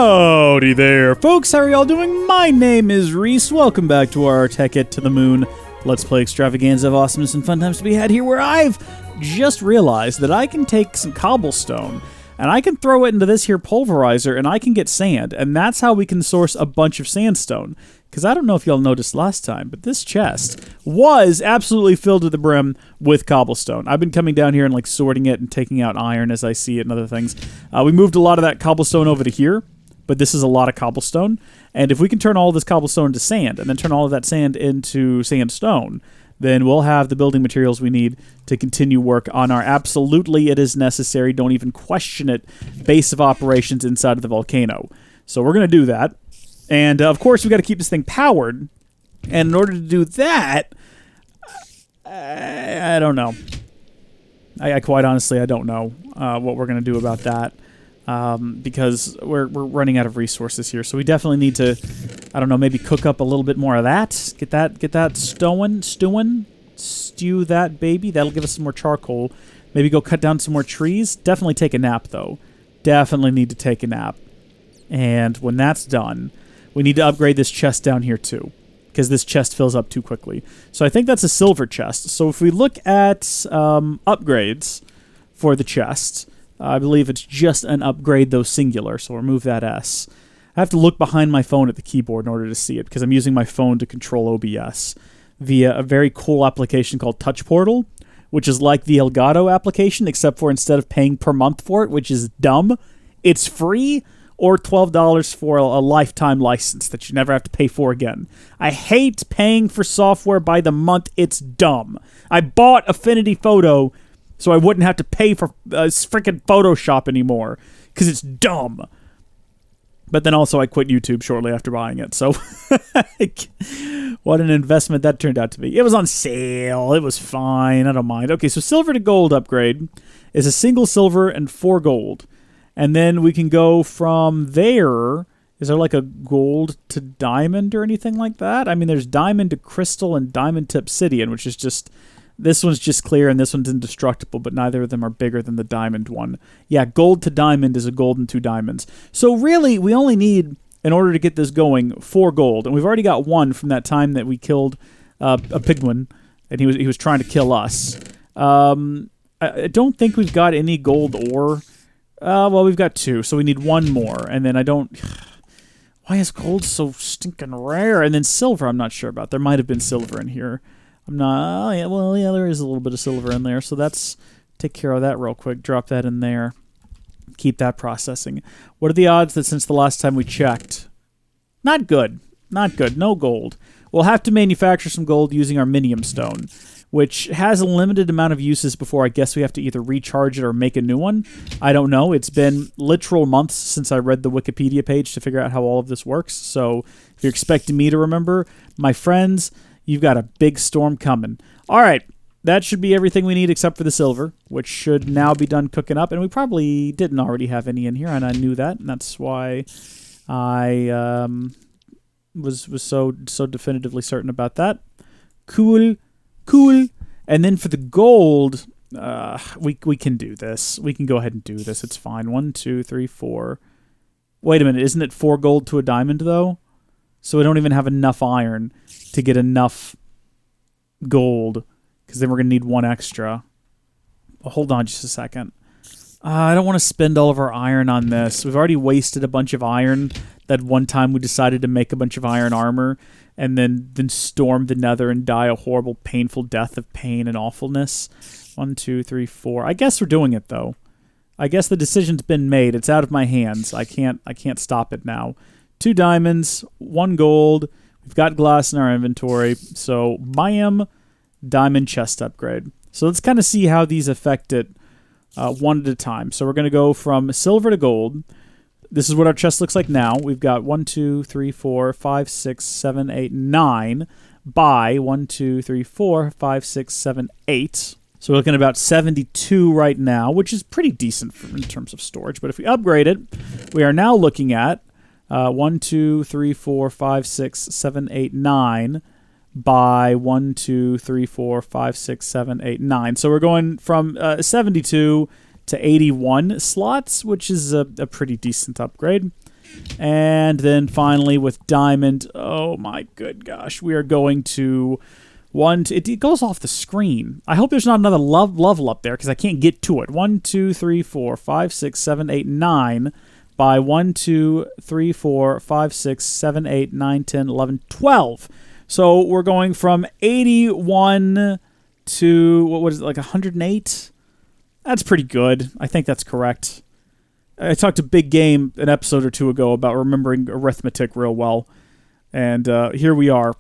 Howdy there, folks. How are y'all doing? My name is Reese. Welcome back to our Tekkit to the Moon Let's Play extravaganza of awesomeness and fun times to be had here, where I've just realized that I can take some cobblestone and I can throw it into this here pulverizer and I can get sand, and that's how we can source a bunch of sandstone. Because I don't know if y'all noticed last time, but this chest was absolutely filled to the brim with cobblestone. I've been coming down here and like sorting it and taking out iron as I see it and other things. We moved a lot of that cobblestone over to here, but this is a lot of cobblestone. And if we can turn all of this cobblestone into sand and then turn all of that sand into sandstone, then we'll have the building materials we need to continue work on our absolutely it is necessary, don't even question it, base of operations inside of the volcano. So we're going to do that. And, of course, we've got to keep this thing powered. And in order to do that, I don't know. I quite honestly, I don't know what we're going to do about that. Because we're running out of resources here. So we definitely need to, I don't know, maybe cook up a little bit more of that. Get that stewing. Stew that baby. That'll give us some more charcoal. Maybe go cut down some more trees. Definitely take a nap, though. Definitely need to take a nap. And when that's done, we need to upgrade this chest down here too, because this chest fills up too quickly. So I think that's a silver chest. So if we look at upgrades for the chest, I believe it's just an upgrade, though singular, so we'll remove that S. I have to look behind my phone at the keyboard in order to see it, because I'm using my phone to control OBS via a very cool application called Touch Portal, which is like the Elgato application, except for instead of paying per month for it, which is dumb, it's free, or $12 for a lifetime license that you never have to pay for again. I hate paying for software by the month. It's dumb. I bought Affinity Photo so I wouldn't have to pay for freaking Photoshop anymore, because it's dumb. But then also I quit YouTube shortly after buying it, so what an investment that turned out to be. It was on sale. It was fine. I don't mind. Okay, so silver to gold upgrade is a single silver and 4 gold. And then we can go from there. Is there like a gold to diamond or anything like that? I mean, there's diamond to crystal and diamond to obsidian, which is just... This one's just clear and this one's indestructible, but neither of them are bigger than the diamond one. Yeah, gold to diamond is a gold and 2 diamonds. So really, we only need, in order to get this going, 4 gold. And we've already got 1 from that time that we killed a pigman, and he was trying to kill us. I don't think we've got any gold ore. Well, we've got 2, so we need 1 more. And then I don't... Why is gold so stinking rare? And then silver, I'm not sure about. There might have been silver in here. I'm not... Oh, yeah, well, yeah, there is a little bit of silver in there. So that's... Take care of that real quick. Drop that in there. Keep that processing. What are the odds that since the last time we checked... Not good. Not good. No gold. We'll have to manufacture some gold using our minium stone, which has a limited amount of uses before I guess we have to either recharge it or make a new one. I don't know. It's been literal months since I read the Wikipedia page to figure out how all of this works. So if you're expecting me to remember, my friends, you've got a big storm coming. All right. That should be everything we need except for the silver, which should now be done cooking up. And we probably didn't already have any in here, and I knew that. And that's why I was so definitively certain about that. Cool. And then for the gold, we can do this. We can go ahead and do this. It's fine. 1, 2, 3, 4. Wait a minute. Isn't it 4 gold to a diamond, though? So we don't even have enough iron to get enough gold, because then we're going to need 1 extra. Hold on just a second. I don't want to spend all of our iron on this. We've already wasted a bunch of iron. That one time we decided to make a bunch of iron armor and then storm the nether and die a horrible, painful death of pain and awfulness. 1, 2, 3, 4. I guess we're doing it, though. I guess the decision's been made. It's out of my hands. I can't stop it now. 2 diamonds, 1 gold. We've got glass in our inventory. So, bam, diamond chest upgrade. So let's kind of see how these affect it one at a time. So we're going to go from silver to gold. This is what our chest looks like now. We've got 1, 2, 3, 4, 5, 6, 7, 8, 9 by 1, 2, 3, 4, 5, 6, 7, 8. So we're looking at about 72 right now, which is pretty decent in terms of storage. But if we upgrade it, we are now looking at 1, 2, 3, 4, 5, 6, 7, 8, 9 by 1, 2, 3, 4, 5, 6, 7, 8, 9. So we're going from 72 to 81 slots, which is a pretty decent upgrade. And then finally with diamond, oh my good gosh, we are going to it goes off the screen. I hope there's not another level up there because I can't get to it. 1, 2, 3, 4, 5, 6, 7, 8, 9 by 1, 2, 3, 4, 5, 6, 7, 8, 9, 10, 11, 12. So we're going from 81 to, what was it, like 108? That's pretty good. I think that's correct. I talked to Big Game an episode or two ago about remembering arithmetic real well. And here we are.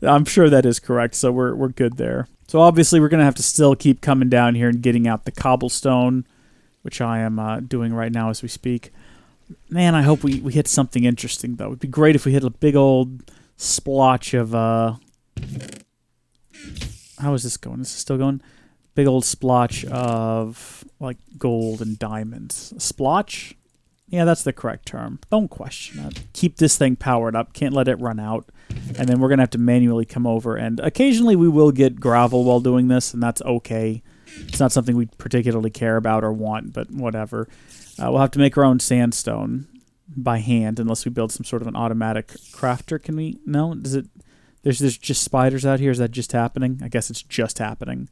I'm sure that is correct, so we're good there. So obviously we're going to have to still keep coming down here and getting out the cobblestone, which I am doing right now as we speak. Man, I hope we hit something interesting, though. It'd be great if we hit a big old splotch of... How is this going? Is this still going? Big old splotch of, like, gold and diamonds. A splotch? Yeah, that's the correct term. Don't question it. Keep this thing powered up. Can't let it run out. And then we're going to have to manually come over. And occasionally we will get gravel while doing this, and that's okay. It's not something we particularly care about or want, but whatever. We'll have to make our own sandstone by hand unless we build some sort of an automatic crafter. Can we? No? Does it? There's just spiders out here. Is that just happening? I guess it's just happening.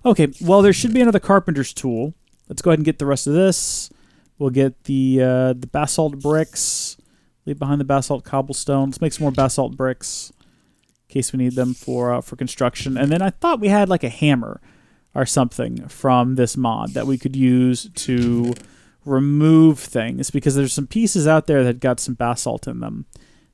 Okay, well, there should be another carpenter's tool. Let's go ahead and get the rest of this. We'll get the basalt bricks. Leave behind the basalt cobblestone. Let's make some more basalt bricks in case we need them for construction. And then I thought we had like a hammer or something from this mod that we could use to remove things because there's some pieces out there that got some basalt in them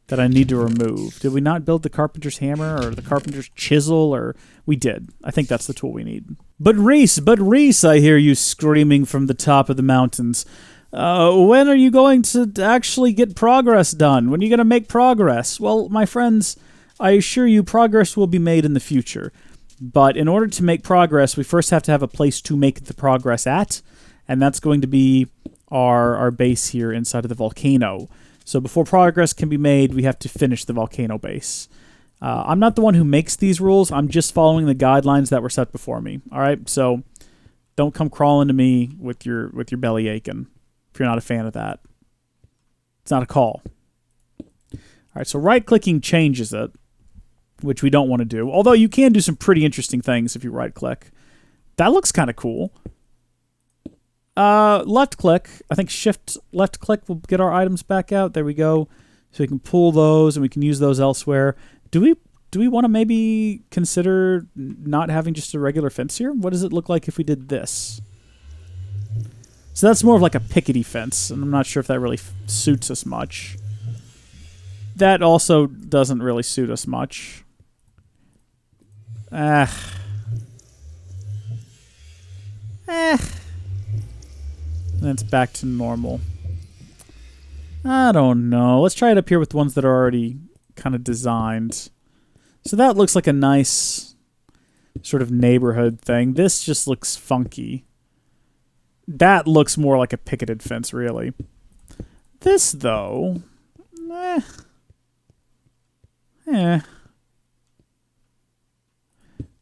that I need to remove. Did we not build the carpenter's hammer or the carpenter's chisel? Or we did. I think that's the tool we need. But Reese, I hear you screaming from the top of the mountains. When are you going to actually get progress done? When are you going to make progress? Well, my friends, I assure you progress will be made in the future. But in order to make progress, we first have to have a place to make the progress at, and that's going to be our base here inside of the volcano. So before progress can be made, we have to finish the volcano base. I'm not the one who makes these rules. I'm just following the guidelines that were set before me. All right, so don't come crawling to me with your belly aching if you're not a fan of that. It's not a call. All right, so right-clicking changes it, which we don't want to do. Although you can do some pretty interesting things if you right-click. That looks kind of cool. Left-click. I think shift left-click will get our items back out. There we go. So we can pull those and we can use those elsewhere. Do we want to maybe consider not having just a regular fence here? What does it look like if we did this? So that's more of like a pickety fence, and I'm not sure if that really suits us much. That also doesn't really suit us much. Then it's back to normal. I don't know. Let's try it up here with the ones that are already kind of designed. So that looks like a nice sort of neighborhood thing. This just looks funky. That looks more like a picketed fence, really. This, though...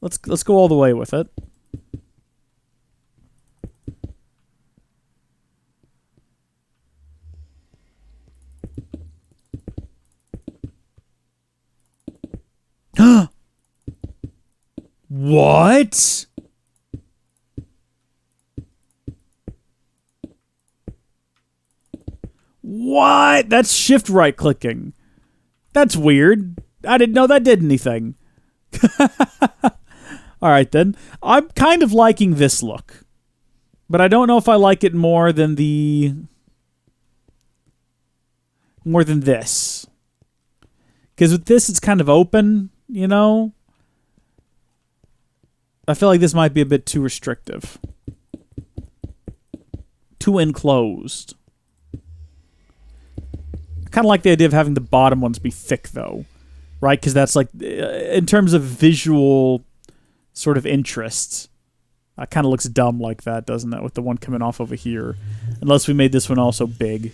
Let's go all the way with it. What? What? That's shift right clicking. That's weird. I didn't know that did anything. All right, then. I'm kind of liking this look. But I don't know if I like it more than this. Because with this, it's kind of open, you know? I feel like this might be a bit too restrictive. Too enclosed. I kind of like the idea of having the bottom ones be thick, though. Right? Because that's like, in terms of visual sort of interest, it kind of looks dumb like that, doesn't it? With the one coming off over here. Unless we made this one also big.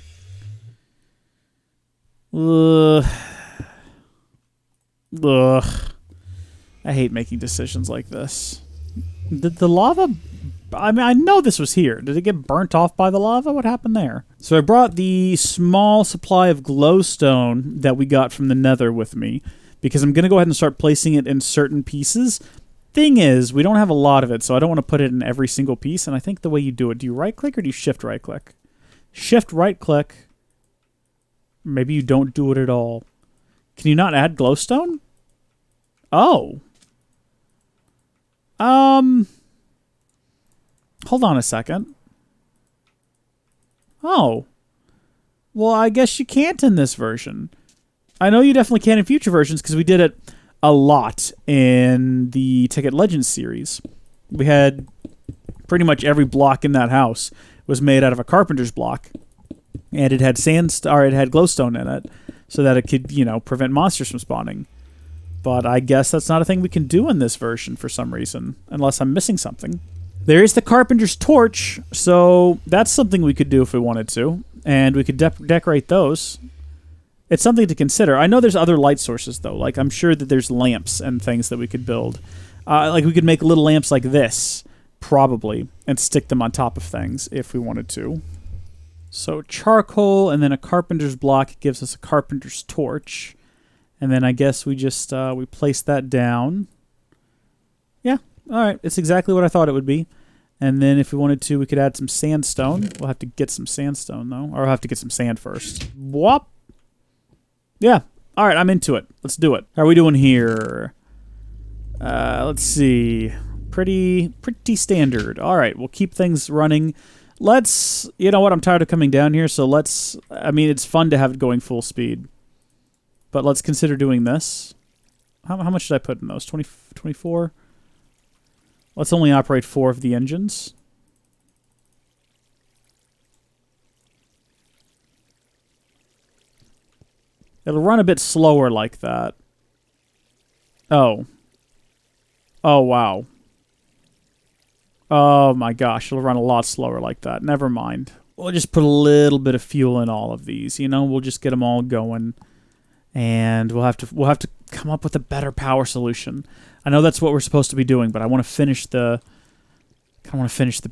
Ugh. I hate making decisions like this. Did the lava I mean, I know this was here. Did it get burnt off by the lava? What happened there? So I brought the small supply of glowstone that we got from the nether with me, because I'm going to go ahead and start placing it in certain pieces. Thing is, we don't have a lot of it, so I don't want to put it in every single piece, and I think the way you do it, do you right-click or do you shift-right-click? Shift-right-click. Maybe you don't do it at all. Can you not add glowstone? Oh. Hold on a second. Oh. Well, I guess you can't in this version. I know you definitely can in future versions because we did it a lot in the Tekkit Legends series. We had pretty much every block in that house was made out of a carpenter's block, and it had it had glowstone in it so that it could, you know, prevent monsters from spawning. But I guess that's not a thing we can do in this version for some reason, unless I'm missing something. There is the carpenter's torch, so that's something we could do if we wanted to, and we could decorate those. It's something to consider. I know there's other light sources, though. Like, I'm sure that there's lamps and things that we could build. Like, we could make little lamps like this, probably, and stick them on top of things if we wanted to. So, charcoal and then a carpenter's block gives us a carpenter's torch. And then I guess we just we place that down. Yeah, all right. It's exactly what I thought it would be. And then if we wanted to, we could add some sandstone. We'll have to get some sandstone, though. Or we'll have to get some sand first. Whoop. Yeah. All right, I'm into it. Let's do it. How are we doing here? Let's see. Pretty standard. All right, we'll keep things running. Let's... You know what? I'm tired of coming down here, so let's... I mean, it's fun to have it going full speed. But let's consider doing this. How much did I put in those? 24? Let's only operate 4 of the engines. It'll run a bit slower like that. Oh. Oh, wow. Oh, my gosh. It'll run a lot slower like that. Never mind. We'll just put a little bit of fuel in all of these. You know, we'll just get them all going. And we'll have to come up with a better power solution. I know that's what we're supposed to be doing, but I want to finish the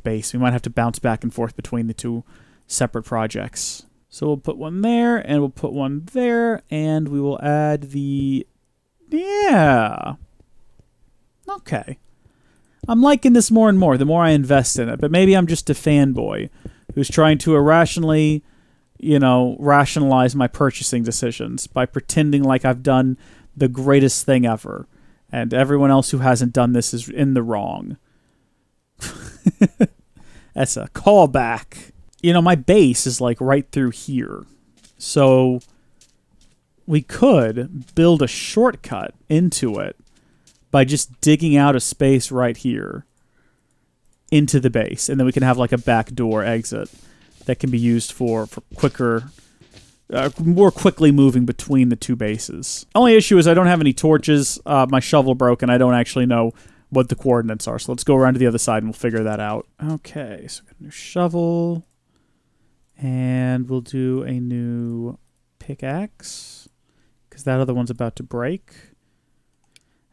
base. We might have to bounce back and forth between the two separate projects. So we'll put one there, and we'll put one there, and we will add the... Yeah. Okay. I'm liking this more and more the more I invest in it, but maybe I'm just a fanboy who's trying to irrationally... you know, rationalize my purchasing decisions by pretending like I've done the greatest thing ever. And everyone else who hasn't done this is in the wrong. That's a callback. You know, my base is like right through here. So we could build a shortcut into it by just digging out a space right here into the base. And then we can have like a back door exit that can be used for quicker, more quickly moving between the two bases. Only issue is I don't have any torches. My shovel broke, and I don't actually know what the coordinates are. So let's go around to the other side, and we'll figure that out. Okay, so we got a new shovel, and we'll do a new pickaxe, because that other one's about to break.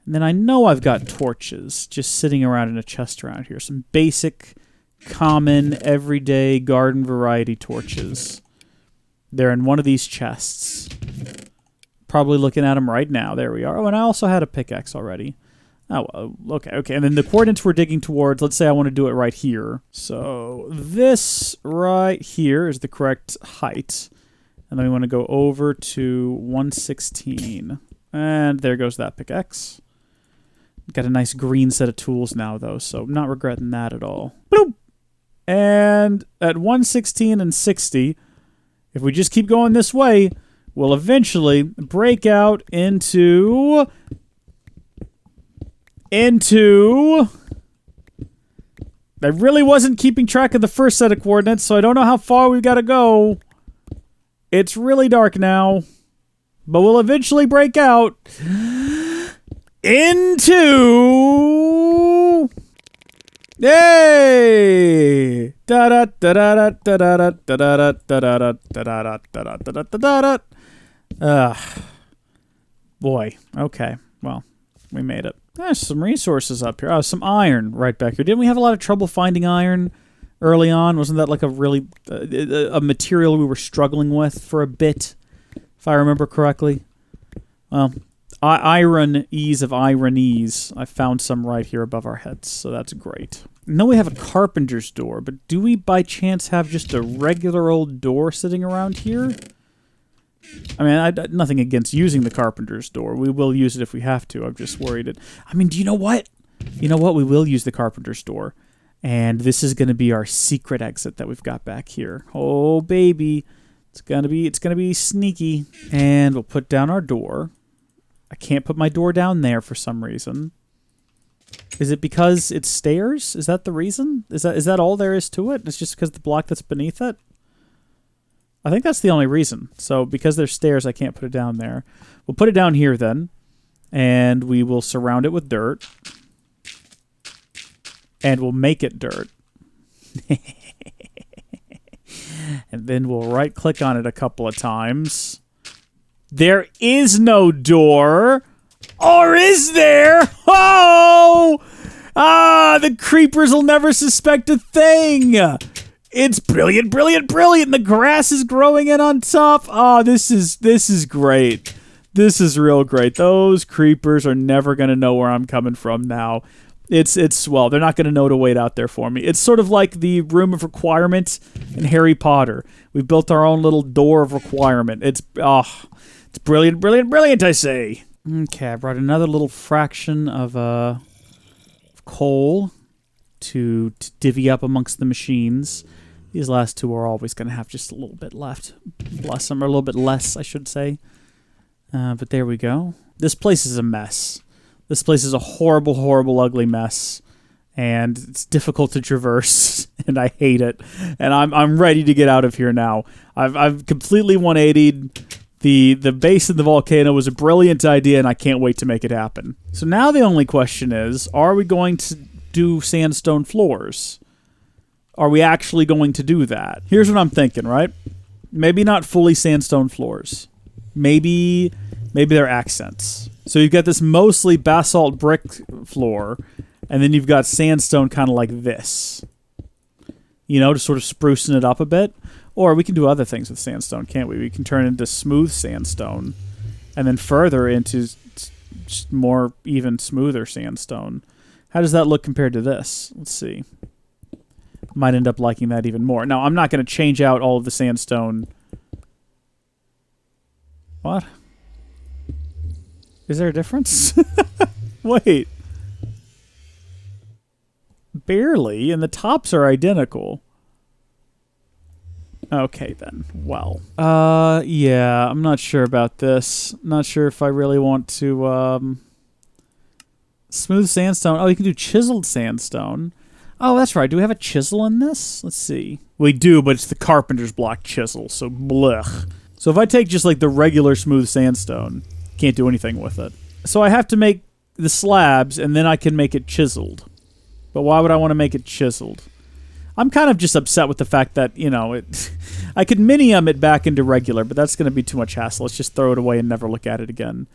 And then I know I've got torches just sitting around in a chest around here. Some basic... common, everyday, garden variety torches. They're in one of these chests. Probably looking at them right now. There we are. Oh, and I also had a pickaxe already. Oh, okay. And then the coordinates we're digging towards, let's say I want to do it right here. So this right here is the correct height. And then we want to go over to 116. And there goes that pickaxe. Got a nice green set of tools now, though, so I'm not regretting that at all. Bloop! And at 116 and 60, if we just keep going this way, we'll eventually break out into... I really wasn't keeping track of the first set of coordinates, so I don't know how far we've got to go. It's really dark now. But we'll eventually break out into... Yay! Da da da da da da da da da da da da da da da. Boy. Okay. Well, we made it. There's some resources up here. Oh, some iron right back here. Didn't we have a lot of trouble finding iron early on? Wasn't that like a really a material we were struggling with for a bit, if I remember correctly? Well, ironies of ironies. I found some right here above our heads, so that's great. Now we have a carpenter's door, but do we by chance have just a regular old door sitting around here? I mean, nothing against using the carpenter's door. We will use it if we have to. I'm just worried. I mean, do you know what? You know what? We will use the carpenter's door. And this is going to be our secret exit that we've got back here. Oh, baby. It's going to be sneaky. And we'll put down our door. I can't put my door down there for some reason. Is it because it's stairs? Is that the reason? Is that all there is to it? It's just because the block that's beneath it? I think that's the only reason. So because there's stairs, I can't put it down there. We'll put it down here then, and we will surround it with dirt, and we'll make it dirt. And then we'll right-click on it a couple of times. There is no door, or is there? Oh! Ah, the creepers will never suspect a thing. It's brilliant, brilliant, brilliant, and the grass is growing in on top. Oh, this is great. This is real great. Those creepers are never going to know where I'm coming from now. It's well, they're not going to know to wait out there for me. It's sort of like the room of requirement in Harry Potter. We built our own little door of requirement. It's brilliant, brilliant, brilliant, I say. Okay, I brought another little fraction of coal to divvy up amongst the machines. These last two are always going to have just a little bit left. Bless them, or a little bit less, I should say. But there we go. This place is a mess. This place is a horrible, horrible, ugly mess. And it's difficult to traverse, and I hate it. And I'm ready to get out of here now. I've completely 180'd. The base of the volcano was a brilliant idea, and I can't wait to make it happen. So now the only question is, are we going to do sandstone floors? Are we actually going to do that? Here's what I'm thinking, right? Maybe not fully sandstone floors. Maybe they're accents. So you've got this mostly basalt brick floor, and then you've got sandstone kind of like this. You know, to sort of sprucing it up a bit. Or we can do other things with sandstone, can't we? We can turn it into smooth sandstone, and then further into more even smoother sandstone. How does that look compared to this? Let's see. Might end up liking that even more. Now, I'm not going to change out all of the sandstone. What? Is there a difference? Wait. Barely, and the tops are identical. Okay, then. Well. Yeah, I'm not sure about this. Not sure if I really want to, smooth sandstone. Oh, you can do chiseled sandstone. Oh, that's right. Do we have a chisel in this? Let's see. We do, but it's the carpenter's block chisel, so blech. So if I take just like the regular smooth sandstone, can't do anything with it. So I have to make the slabs, and then I can make it chiseled. But why would I want to make it chiseled? I'm kind of just upset with the fact that, you know, I could minium it back into regular, but that's going to be too much hassle. Let's just throw it away and never look at it again.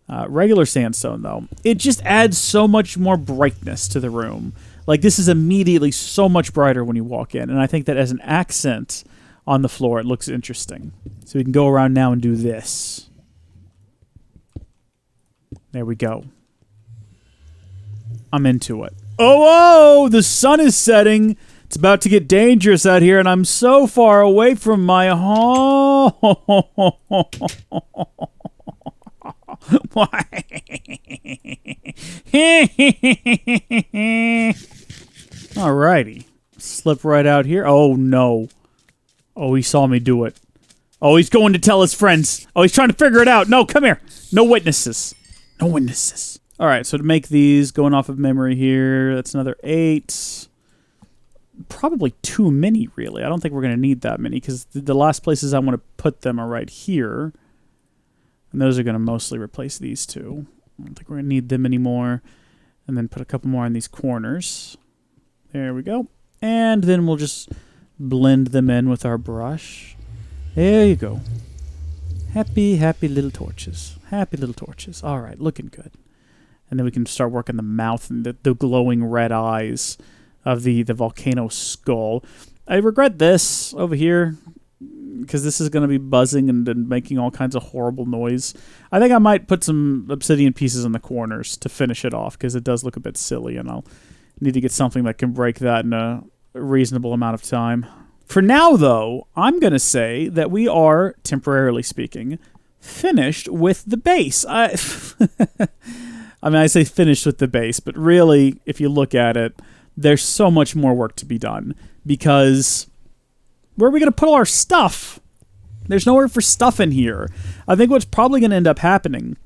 Regular sandstone, though, it just adds so much more brightness to the room. Like, this is immediately so much brighter when you walk in, and I think that as an accent on the floor, it looks interesting. So we can go around now and do this. There we go. I'm into it. Oh, the sun is setting. It's about to get dangerous out here, and I'm so far away from my home. Alrighty. Slip right out here. Oh, no. Oh, he saw me do it. Oh, he's going to tell his friends. Oh, he's trying to figure it out. No, come here. No witnesses. No witnesses. Alright, so to make these, going off of memory here, that's another 8. Probably too many, really. I don't think we're going to need that many, because the last places I want to put them are right here. And those are going to mostly replace these two. I don't think we're going to need them anymore. And then put a couple more in these corners. There we go. And then we'll just blend them in with our brush. There you go. Happy, happy little torches. Happy little torches. All right, looking good. And then we can start working the mouth and the glowing red eyes of the volcano skull. I regret this over here, because this is going to be buzzing and making all kinds of horrible noise. I think I might put some obsidian pieces in the corners to finish it off, because it does look a bit silly, and I'll need to get something that can break that in a reasonable amount of time. For now, though, I'm going to say that we are, temporarily speaking, finished with the base. I mean, I say finished with the base, but really, if you look at it, there's so much more work to be done, because where are we going to put all our stuff? There's nowhere for stuff in here. I think what's probably going to end up happening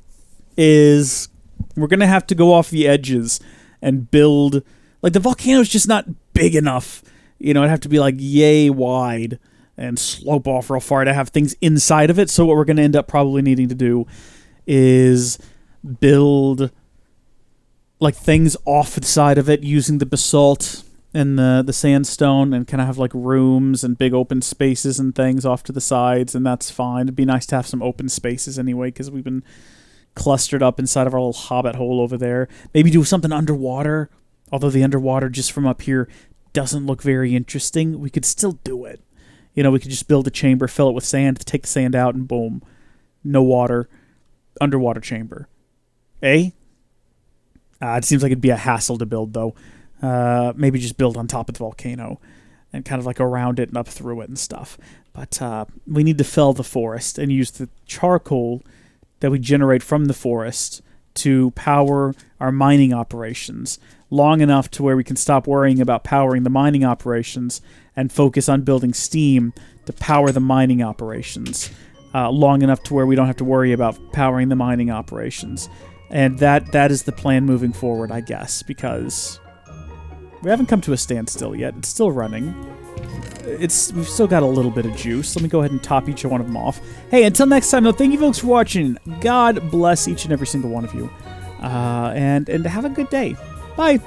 is we're going to have to go off the edges and build... Like, the volcano's just not big enough. You know, it'd have to be, like, yay wide and slope off real far to have things inside of it. So what we're going to end up probably needing to do is build, like, things off the side of it using the basalt and the sandstone, and kind of have, like, rooms and big open spaces and things off to the sides, and that's fine. It'd be nice to have some open spaces anyway, because we've been clustered up inside of our little hobbit hole over there. Maybe do something underwater, although the underwater just from up here doesn't look very interesting. We could still do it. You know, we could just build a chamber, fill it with sand, take the sand out, and boom. No water. Underwater chamber. Eh? It seems like it'd be a hassle to build, though. Maybe just build on top of the volcano and kind of like around it and up through it and stuff. But we need to fell the forest and use the charcoal that we generate from the forest to power our mining operations long enough to where we can stop worrying about powering the mining operations and focus on building steam to power the mining operations long enough to where we don't have to worry about powering the mining operations. And that is the plan moving forward, I guess, because we haven't come to a standstill yet. It's still running. We've still got a little bit of juice. Let me go ahead and top each one of them off. Hey, until next time, though, thank you folks for watching. God bless each and every single one of you. And have a good day. Bye.